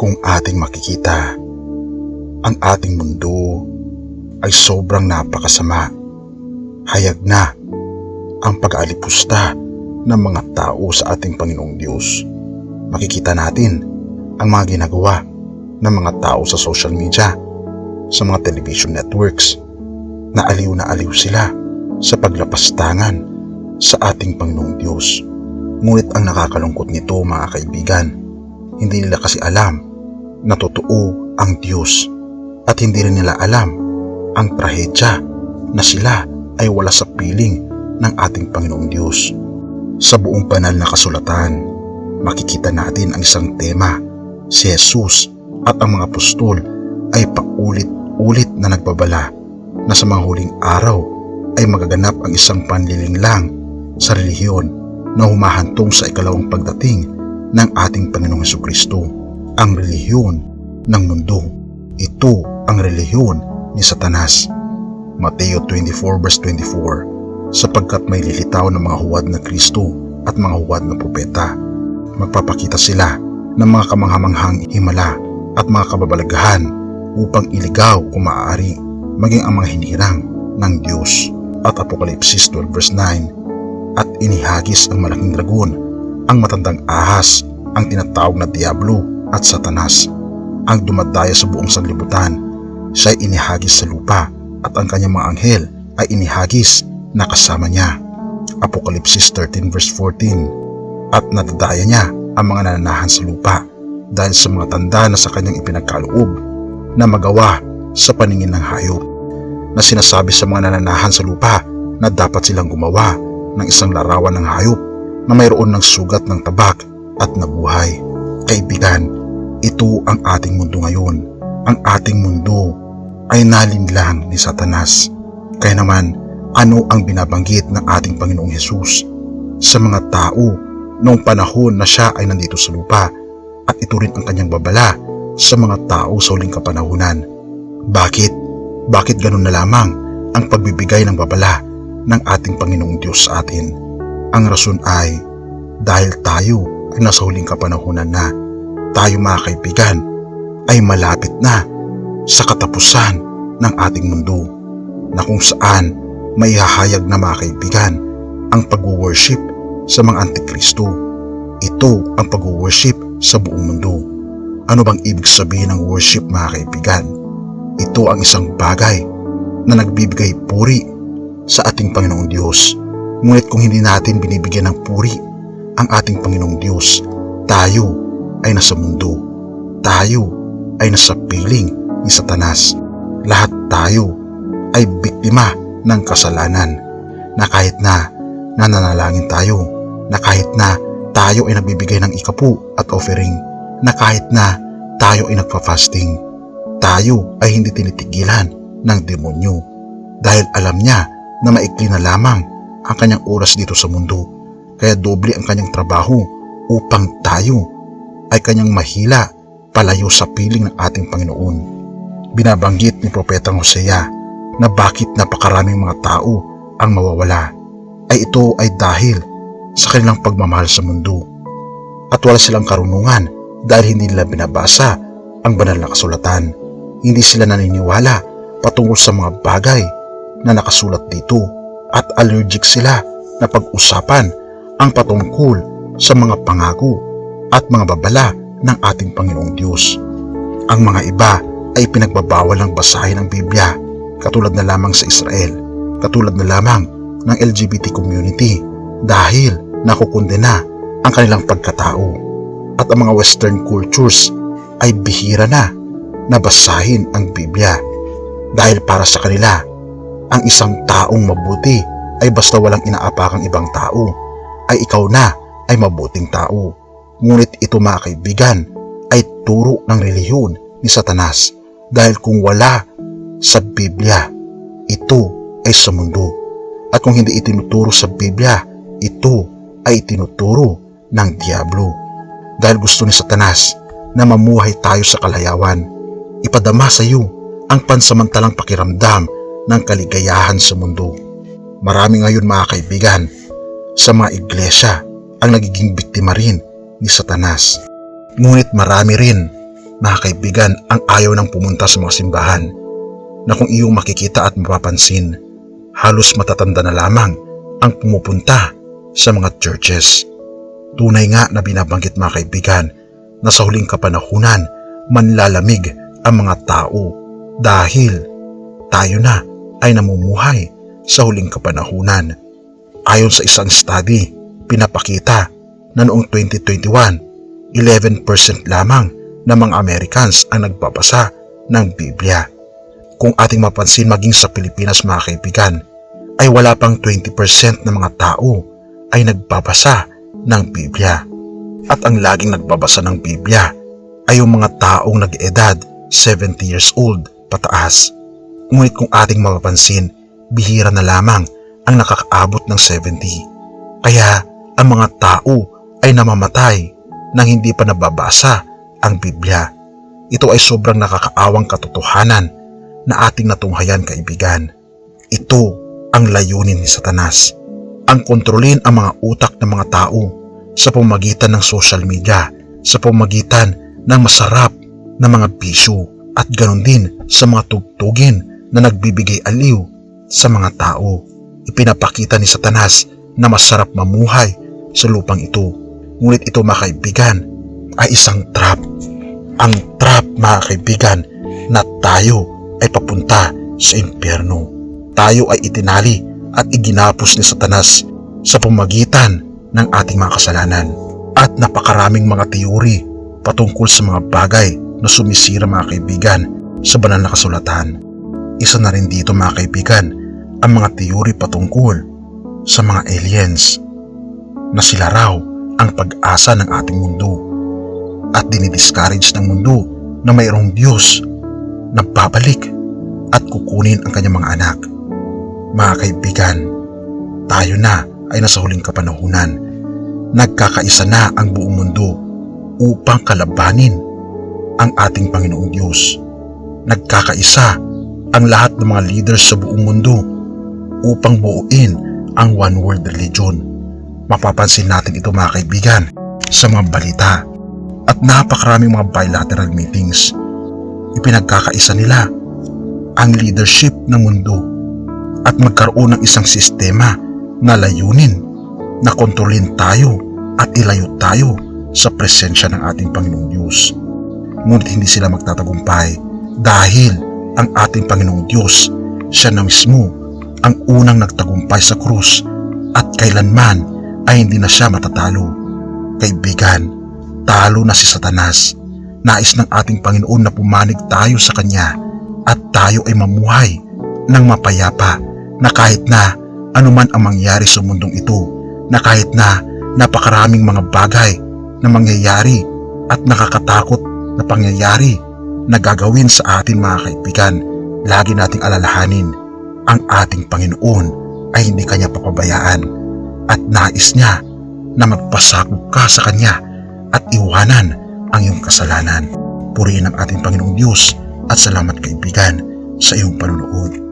Kung ating makikita, ang ating mundo ay sobrang napakasama. Hayag na ang pag-aalipusta ng mga tao sa ating Panginoong Diyos. Makikita natin ang mga ginagawa ng mga tao sa social media, sa mga television networks, na aliw sila sa paglapastangan sa ating Panginoong Diyos. Ngunit ang nakakalungkot nito, mga kaibigan, hindi nila kasi alam na totoo ang Diyos at hindi rin nila alam ang trahedya na sila ay wala sa piling ng ating Panginoong Diyos. Sa buong banal na kasulatan, makikita natin ang isang tema: si Jesus at ang mga apostol ay paulit-ulit na nagbabala na sa mga huling araw ay magaganap ang isang panlilinglang sa relihiyon na humahantong sa ikalawang pagdating ng ating Panginoong Hesukristo. Ang relihiyon ng mundo. Ito ang relihiyon ni Satanas. Mateo 24 verse 24, sapagkat may lilitaw ng mga huwad na Kristo at mga huwad na propeta. Magpapakita sila ng mga kamanghamanghang himala at mga kababalaghan upang iligaw kung maaari maging ang mga hinirang ng Diyos. At Apokalipsis 12 verse 9, at inihagis ang malaking dragon, ang matandang ahas, ang tinatawag na Diablo at Satanas, ang dumadaya sa buong sanlibutan. Siya ay inihagis sa lupa at ang kanyang mga anghel ay inihagis na kasama niya. Apokalipsis 13 verse 14, at nadadaya niya ang mga nananahan sa lupa dahil sa mga tanda na sa kanyang ipinagkaloob na magawa sa paningin ng hayop, na sinasabi sa mga nananahan sa lupa na dapat silang gumawa ng isang larawan ng hayop na mayroon ng sugat ng tabak at nabuhay. Kaibigan, ito ang ating mundo ngayon. Ang ating mundo ay nalinlang ni Satanas. Kaya naman, ano ang binabanggit ng ating Panginoong Hesus sa mga tao noong panahon na siya ay nandito sa lupa, at ito rin ang kanyang babala sa mga tao sa huling kapanahunan? Bakit? Bakit ganun na lamang ang pagbibigay ng babala ng ating Panginoong Diyos sa atin? Ang rason ay dahil tayo ay nasa huling kapanahunan na. Tayo, mga kaibigan, ay malapit na sa katapusan ng ating mundo, na kung saan may hahayag na, mga kaibigan, ang pag-worship sa mga antikristo. Ito ang pag-worship sa buong mundo. Ano bang ibig sabihin ng worship, mga kaibigan? Ito ang isang bagay na nagbibigay puri sa ating Panginoong Diyos. Ngunit kung hindi natin binibigyan ng puri ang ating Panginoong Diyos, tayo ay nasa mundo. Tayo ay nasa piling ni Satanas. Lahat tayo ay biktima ng kasalanan, na kahit na nananalangin tayo, na kahit na tayo ay nagbibigay ng ikapu at offering, na kahit na tayo ay nagpa-fasting, tayo ay hindi tinitigilan ng demonyo, dahil alam niya na maikli na lamang ang kanyang oras dito sa mundo, kaya doble ang kanyang trabaho upang tayo ay kanyang mahila palayo sa piling ng ating Panginoon. Binabanggit ni Propetang Hosea na bakit napakaraming mga tao ang mawawala, ay ito ay dahil sa kanilang pagmamahal sa mundo, at wala silang karunungan dahil hindi nila binabasa ang banal na kasulatan. Hindi sila naniniwala patungkol sa mga bagay na nakasulat dito, at allergic sila na pag-usapan ang patungkol sa mga pangako at mga babala ng ating Panginoong Diyos. Ang mga iba ay pinagbabawal ng basahin ang Biblia, katulad na lamang sa Israel, katulad na lamang ng LGBT community, dahil nakukundena ang kanilang pagkatao. At ang mga Western cultures ay bihira na basahin ang Biblia, dahil para sa kanila, ang isang taong mabuti ay basta walang inaapakang ibang tao, ay ikaw na ay mabuting tao. Ngunit ito, mga kaibigan, ay turo ng relihiyon ni Satanas, dahil kung wala sa Biblia, ito ay sa mundo. At kung hindi itinuturo sa Biblia, ito ay itinuturo ng Diablo. Dahil gusto ni Satanas na mamuhay tayo sa kalayawan, ipadama sa iyo ang pansamantalang pakiramdam ng kaligayahan sa mundo. Marami ngayon, mga kaibigan, sa mga iglesia ang nagiging biktima rin ni Satanas. Ngunit marami rin Mga kaibigan, ang ayaw ng pumunta sa mga simbahan na kung iyong makikita at mapapansin, halos matatanda na lamang ang pumupunta sa mga churches. Tunay nga na binabanggit mga kaibigan na sa huling kapanahunan manlalamig ang mga tao dahil tayo na ay namumuhay sa huling kapanahunan. Ayon sa isang study, pinapakita na noong 2021, 11% lamang ng mga Americans ang nagbabasa ng Biblia. Kung ating mapansin maging sa Pilipinas mga kaibigan, ay wala pang 20% ng mga tao ay nagbabasa ng Biblia. At ang laging nagbabasa ng Biblia ay yung mga taong nag-edad 70 years old pataas. Ngunit kung ating mapapansin, bihira na lamang ang nakakaabot ng 70. Kaya ang mga tao ay namamatay nang hindi pa nababasa ang Biblia. Ito ay sobrang nakakaawang katotohanan na ating natunghayan kaibigan. Ito ang layunin ni Satanas. Ang kontrolin ang mga utak ng mga tao sa pamamagitan ng social media, sa pamamagitan ng masarap na mga bisyo at ganoon din sa mga tugtugin na nagbibigay aliw sa mga tao. Ipinapakita ni Satanas na masarap mamuhay sa lupang ito. Ngunit ito mga kaibigan ay isang trap. Ang trap mga kaibigan na tayo ay papunta sa impyerno. Tayo ay itinali at iginapos ni Satanas sa pamamagitan ng ating mga kasalanan. At napakaraming mga teori patungkol sa mga bagay na sumisira mga kaibigan sa banal na kasulatan. Isa na rin dito mga kaibigan ang mga teori patungkol sa mga aliens na sila raw ang pag-asa ng ating mundo at dinidiscourage ng mundo na mayroong Diyos na babalik at kukunin ang kanyang mga anak. Mga kaibigan, tayo na ay nasa huling kapanahunan. Nagkakaisa na ang buong mundo upang kalabanin ang ating Panginoong Diyos. Nagkakaisa ang lahat ng mga leaders sa buong mundo upang buuin ang one world religion. Mapapansin natin ito mga kaibigan sa mga balita at napakaraming mga bilateral meetings. Ipinagkakaisa nila ang leadership ng mundo at magkaroon ng isang sistema na layunin na kontrolin tayo at ilayo tayo sa presensya ng ating Panginoong Diyos. Ngunit hindi sila magtatagumpay dahil ang ating Panginoong Diyos, siya na mismo ang unang nagtagumpay sa krus at kailanman ay hindi na siya matatalo. Kaibigan, talo na si Satanas. Nais ng ating Panginoon na pumanig tayo sa Kanya at tayo ay mamuhay ng mapayapa na kahit na anuman ang mangyari sa mundong ito, na kahit na napakaraming mga bagay na mangyayari at nakakatakot na pangyayari na gagawin sa atin mga kaibigan, lagi nating alalahanin ang ating Panginoon ay hindi Kanya papabayaan at nais Niya na magpasakop ka sa Kanya at iwanan ang iyong kasalanan. Purihin ang ating Panginoong Diyos at salamat kaibigan sa iyong panunood.